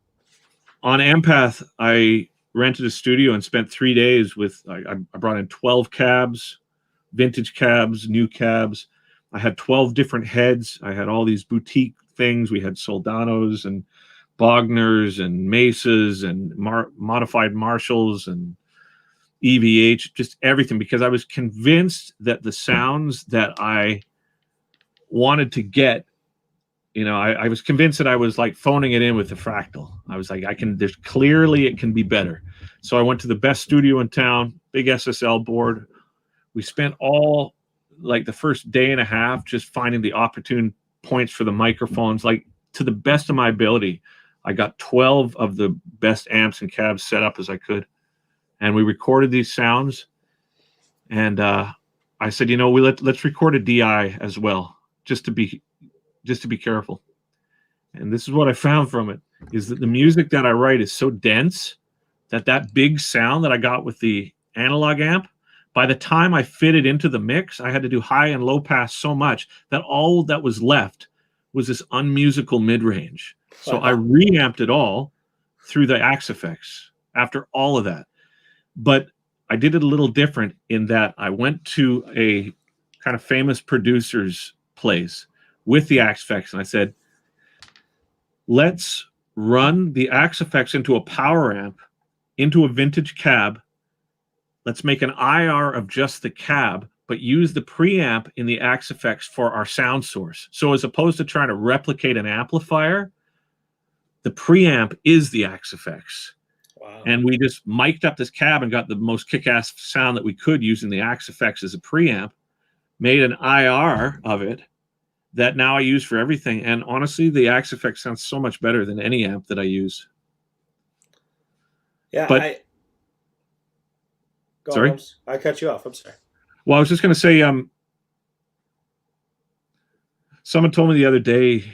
Ampath, I rented a studio and spent 3 days with, I brought in 12 cabs, vintage cabs, new cabs. I had 12 different heads. I had all these boutique things. We had Soldanos and Bogners and Mesas and modified Marshalls and EVH, just everything, because I was convinced that the sounds that I wanted to get, I was convinced that I was like phoning it in with the Fractal. I was like, there's clearly it can be better. So I went to the best studio in town, big SSL board. We spent all like the first day and a half just finding the opportune points for the microphones, like to the best of my ability. I got 12 of the best amps and cabs set up as I could. And we recorded these sounds. And I said, let's record a DI as well, just to be careful. And this is what I found from it, is that the music that I write is so dense that big sound that I got with the analog amp, by the time I fit it into the mix, I had to do high and low pass so much that all that was left was this unmusical mid-range. So I reamped it all through the Axe effects after all of that. But I did it a little different in that I went to a kind of famous producer's place with the Axe effects, and I said, let's run the Axe effects into a power amp, into a vintage cab. Let's make an IR of just the cab, but use the preamp in the Axe effects for our sound source. So as opposed to trying to replicate an amplifier, the preamp is the Axe effects. Wow. And we just mic'd up this cab and got the most kick-ass sound that we could using the Axe effects as a preamp, made an IR of it that now I use for everything. And honestly, the Axe effect sounds so much better than any amp that I use. Yeah, but sorry, I cut you off. I'm sorry. Well, I was just going to say, someone told me the other day,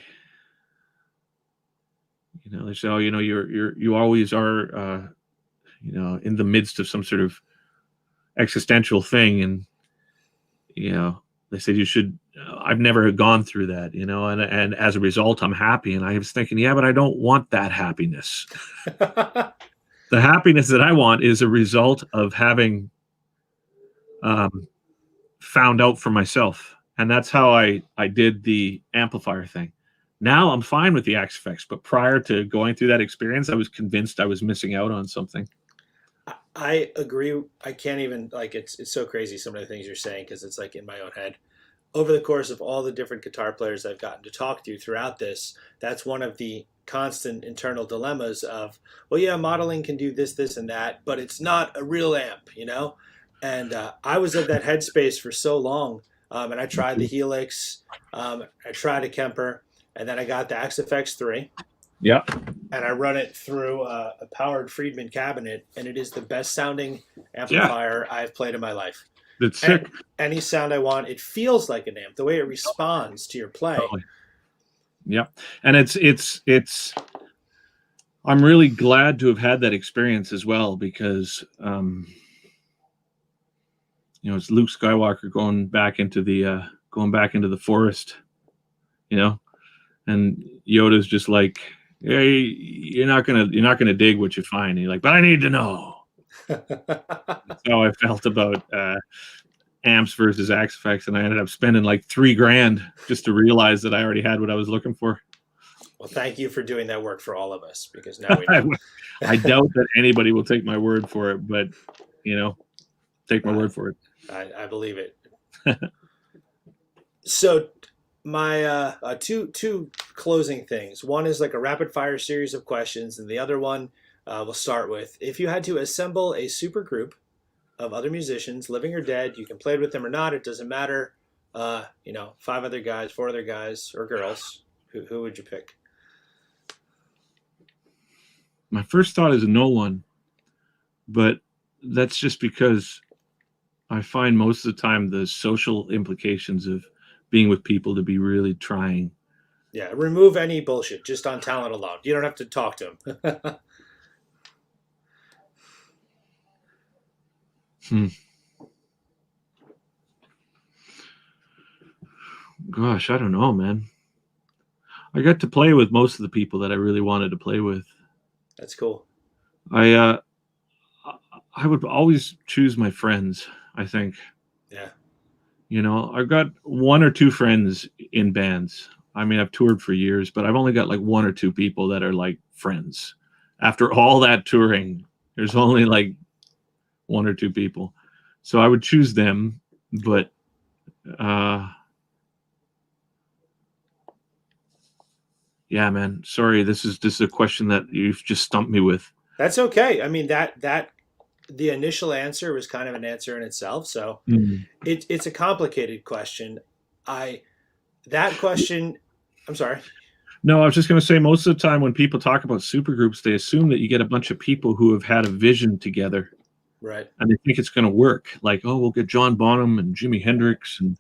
they say, oh, you always are, in the midst of some sort of existential thing. And, they said you should, I've never gone through that, and as a result, I'm happy. And I was thinking, yeah, but I don't want that happiness. The happiness that I want is a result of having found out for myself. And that's how I did the amplifier thing. Now I'm fine with the Axe effects, but prior to going through that experience, I was convinced I was missing out on something. I agree. I can't even, like, it's so crazy, some of the things you're saying, because it's like in my own head. Over the course of all the different guitar players I've gotten to talk to throughout this, that's one of the constant internal dilemmas of, well, yeah, modeling can do this, this, and that, but it's not a real amp, And I was in that headspace for so long, and I tried the Helix, I tried a Kemper, and then I got the Axe FX 3. Yeah. And I run it through a powered Friedman cabinet, and it is the best sounding amplifier I've played in my life. That's sick. Any sound I want, it feels like an amp. The way it responds to your play. Totally. Yeah, and it's. I'm really glad to have had that experience as well, because it's Luke Skywalker going back into the forest, and Yoda's just like, hey, you're not gonna dig what you find. And you're like, but I need to know. That's how I felt about amps versus Axe effects, and I ended up spending like $3,000 just to realize that I already had what I was looking for. Well, thank you for doing that work for all of us, because now we know. I doubt that anybody will take my word for it, but take my word for it. I believe it. So my two closing things. One is like a rapid fire series of questions, and the other one we'll start with, if you had to assemble a super group of other musicians, living or dead, you can play with them or not, it doesn't matter. 5 other guys, 4 other guys or girls, who would you pick? My first thought is no one, but that's just because I find most of the time the social implications of being with people to be really trying. Yeah, remove any bullshit just on talent alone. You don't have to talk to him. Hmm. Gosh, I don't know, man. I got to play with most of the people that I really wanted to play with. That's cool. I I would always choose my friends, I think. Yeah. You know, I've got one or two friends in bands. I mean, I've toured for years, but I've only got like one or two people that are like friends. After all that touring, there's only like one or two people. So I would choose them, but uh yeah, man. Sorry, this is a question that you've just stumped me with. That's okay. I mean that the initial answer was kind of an answer in itself. So Mm. it's a complicated question. I that question. I'm sorry. No, I was just going to say most of the time when people talk about supergroups, they assume that you get a bunch of people who have had a vision together Right. and they think it's going to work. Like, oh, we'll get John Bonham and Jimi Hendrix, and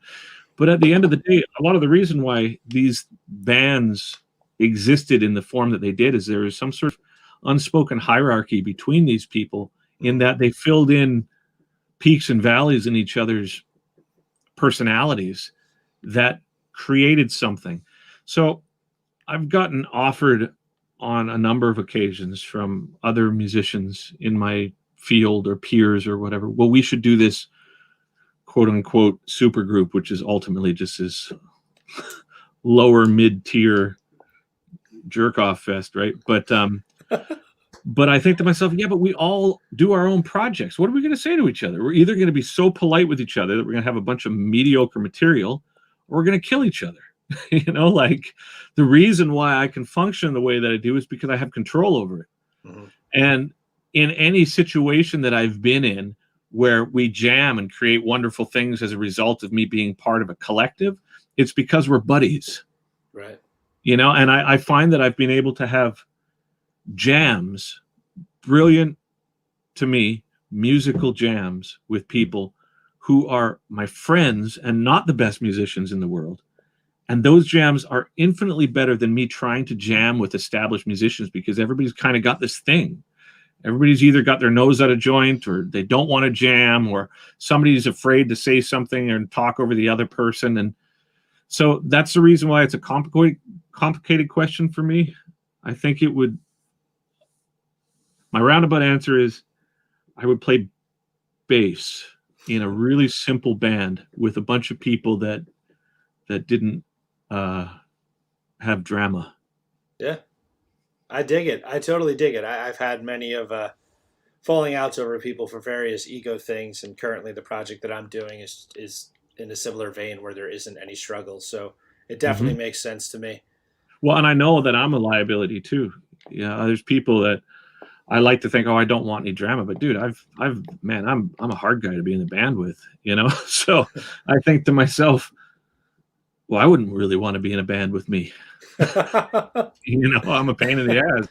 but at the end of the day, a lot of the reason why these bands existed in the form that they did is there was some sort of unspoken hierarchy between these people in that they filled in peaks and valleys in each other's personalities that created something. So I've gotten offered on a number of occasions from other musicians in my field or peers or whatever. Well, we should do this quote unquote super group, which is ultimately just this lower mid tier jerk off fest, right? But I think to myself, yeah, but we all do our own projects. What are we going to say to each other? We're either going to be so polite with each other that we're going to have a bunch of mediocre material, or we're going to kill each other. You know, like the reason why I can function the way that I do is because I have control over it. Mm-hmm. And in any situation that I've been in where we jam and create wonderful things as a result of me being part of a collective, it's because we're buddies. Right. You know, and I find that I've been able to have jams, brilliant to me, musical jams with people who are my friends and not the best musicians in the world. And those jams are infinitely better than me trying to jam with established musicians because everybody's kind of got this thing. Everybody's either got their nose out of joint or they don't want to jam or somebody's afraid to say something and talk over the other person. And so that's the reason why it's a complicated question for me. I think it would, my roundabout answer is I would play bass in a really simple band with a bunch of people that didn't have drama. Yeah. I dig it. I totally dig it. I've had many of falling outs over people for various ego things, and currently the project that I'm doing is in a similar vein where there isn't any struggle. So it definitely makes sense to me. Well, and I know that I'm a liability too. Yeah, there's people that I like to think, oh, I don't want any drama, but dude, man, I'm a hard guy to be in the band with, you know. So I think to myself, well, I wouldn't really want to be in a band with me. You know, I'm a pain in the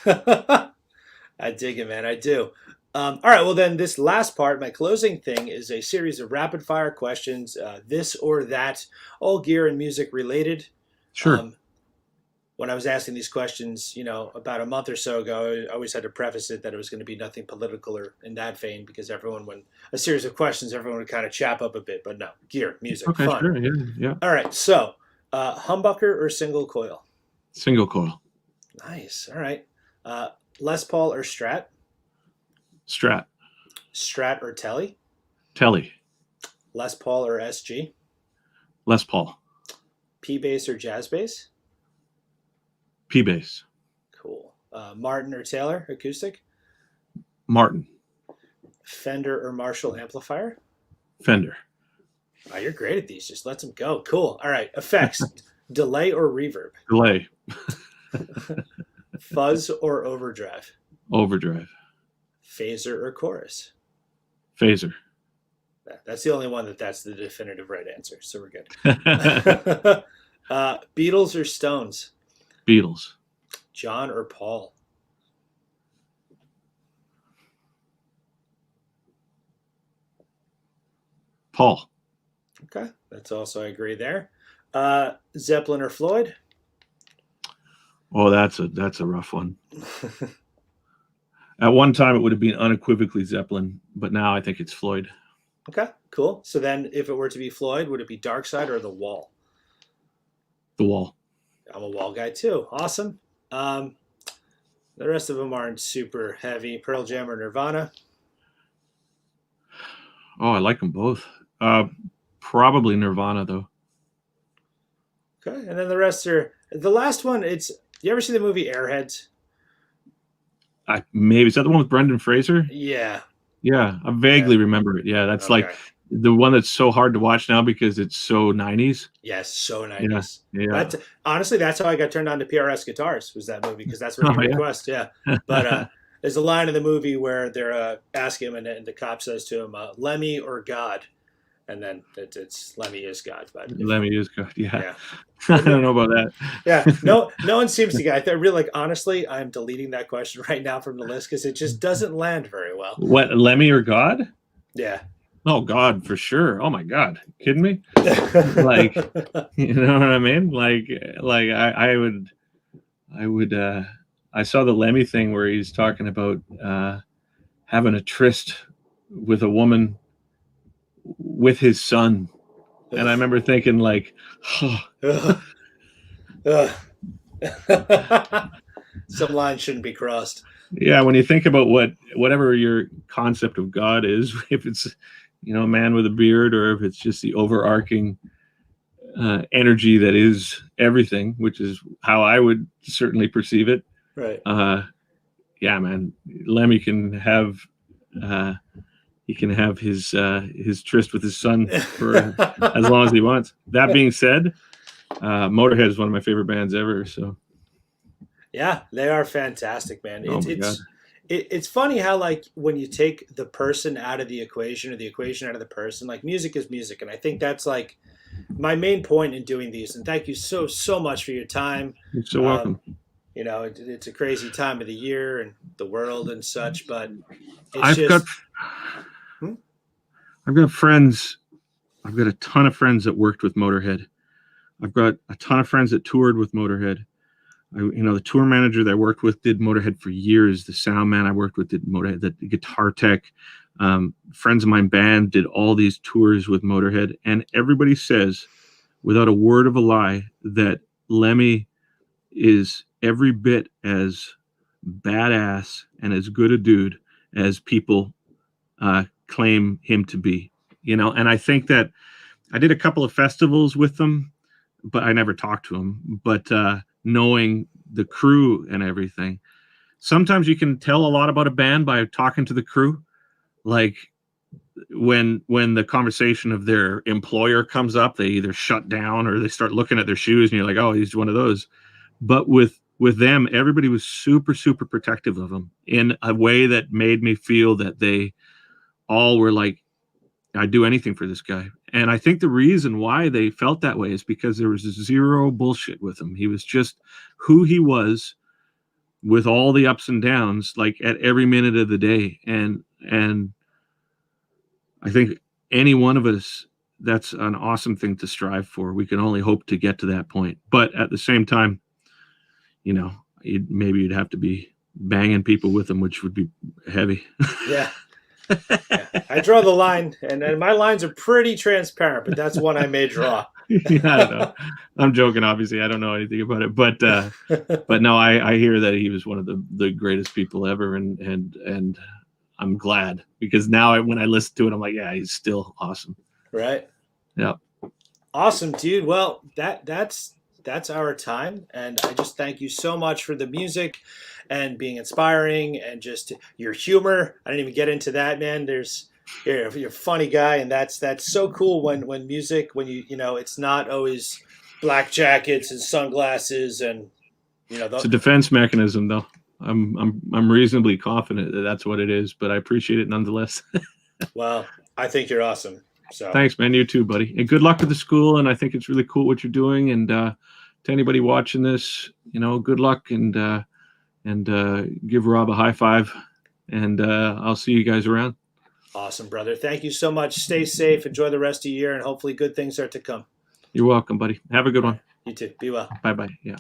ass. I dig it, man. I do. All right. Well, then this last part, my closing thing, is a series of rapid fire questions, this or that, all gear and music related. Sure. When I was asking these questions, about a month or so ago, I always had to preface it that it was going to be nothing political or in that vein because when a series of questions, everyone would kind of chap up a bit. But no, gear, music, Okay, fun. sure. Yeah. All right. So, humbucker or single coil? Single coil. Nice. All right. Les Paul or Strat? Strat. Strat or Telly? Telly. Les Paul or SG? Les Paul. P bass or jazz bass? P bass. Cool. Martin or Taylor acoustic? Martin. Fender or Marshall amplifier? Fender. Oh, you're great at these. Just let them go. Cool. All right. Effects. Delay or reverb? Delay. Fuzz or overdrive? Overdrive. Phaser or chorus? Phaser. That's the only one that's the definitive right answer. So we're good. Beatles or Stones? Beatles. John or Paul? Paul. Okay, that's also, I agree there. Zeppelin or Floyd? Oh, that's a rough one. At one time, it would have been unequivocally Zeppelin, but now I think it's Floyd. Okay, cool. So then, if it were to be Floyd, would it be Dark Side or The Wall? The Wall. I'm a Wall guy too. Awesome. The rest of them aren't super heavy. Pearl Jam or Nirvana? Oh, I like them both. Probably Nirvana though. Okay, and then the rest are the last one. It's you ever see the movie Airheads? Maybe is that the one with Brendan Fraser? Yeah. Yeah, I vaguely remember it. Yeah, that's Okay. like the one that's so hard to watch now because it's so 90s. Yes, so Yeah, 90s. yeah. That's honestly that's how I got turned on to PRS Guitars was that movie because that's what Oh, he yeah. requests. Yeah, but there's a line in the movie where they're asking him and the cop says to him, "Lemmy or God," and then it's Lemmy is God. But Lemmy is good. Yeah. yeah. I don't know about that. Yeah, no one seems to get. I really like. Honestly, I'm deleting that question right now from the list because it just doesn't land very well. What, Lemmy or God? Yeah. Oh, God, for sure. Oh my God, kidding me? Like, you know what I mean? Like I would. I saw the Lemmy thing where he's talking about having a tryst with a woman with his son, and I remember thinking like, oh. Some lines shouldn't be crossed. Yeah, when you think about whatever your concept of God is, if it's a man with a beard, or if it's just the overarching energy that is everything, which is how I would certainly perceive it. Right. Yeah, man, Lemmy can have his tryst with his son for as long as he wants. That being said, Motorhead is one of my favorite bands ever. So. Yeah, they are fantastic, man. Oh It's funny how like when you take the person out of the equation or the equation out of the person, like music is music, and I think that's like my main point in doing these. And thank you so much for your time. You're so welcome. It's a crazy time of the year and the world and such, but I've got friends. I've got a ton of friends that worked with Motorhead. I've got a ton of friends that toured with Motorhead. The tour manager that I worked with did Motorhead for years. The sound man I worked with did Motorhead. The guitar tech, friends of mine band did all these tours with Motorhead. And everybody says, without a word of a lie, that Lemmy is every bit as badass and as good a dude as people claim him to be. And I think that I did a couple of festivals with them, but I never talked to him. But knowing the crew and everything, sometimes you can tell a lot about a band by talking to the crew. Like when the conversation of their employer comes up, they either shut down or they start looking at their shoes and you're like, oh, he's one of those. But with them, everybody was super, super protective of him in a way that made me feel that they all were like, I'd do anything for this guy. And I think the reason why they felt that way is because there was zero bullshit with him. He was just who he was with all the ups and downs, like at every minute of the day. And I think any one of us, that's an awesome thing to strive for. We can only hope to get to that point. But at the same time, maybe you'd have to be banging people with him, which would be heavy. Yeah. Yeah. I draw the line, and my lines are pretty transparent, but that's one I may draw. Yeah, I don't know. I'm joking, obviously. I don't know anything about it, but no, I hear that he was one of the greatest people ever, and I'm glad because now when I listen to it, I'm like, yeah, he's still awesome. Right. Yeah. Awesome, dude. Well, that's our time, and I just thank you so much for the music and being inspiring and just your humor. I didn't even get into that, man. You're a funny guy, and that's so cool when music, when it's not always black jackets and sunglasses and it's a defense mechanism, though. I'm reasonably confident that that's what it is, but I appreciate it nonetheless. Well, I think you're awesome. So thanks, man. You too, buddy. And good luck with the school. And I think it's really cool what you're doing. And to anybody watching this, good luck and give Rob a high five. And I'll see you guys around. Awesome, brother. Thank you so much. Stay safe. Enjoy the rest of the year, and hopefully good things are to come. You're welcome, buddy. Have a good one. You too. Be well. Bye bye. Yeah.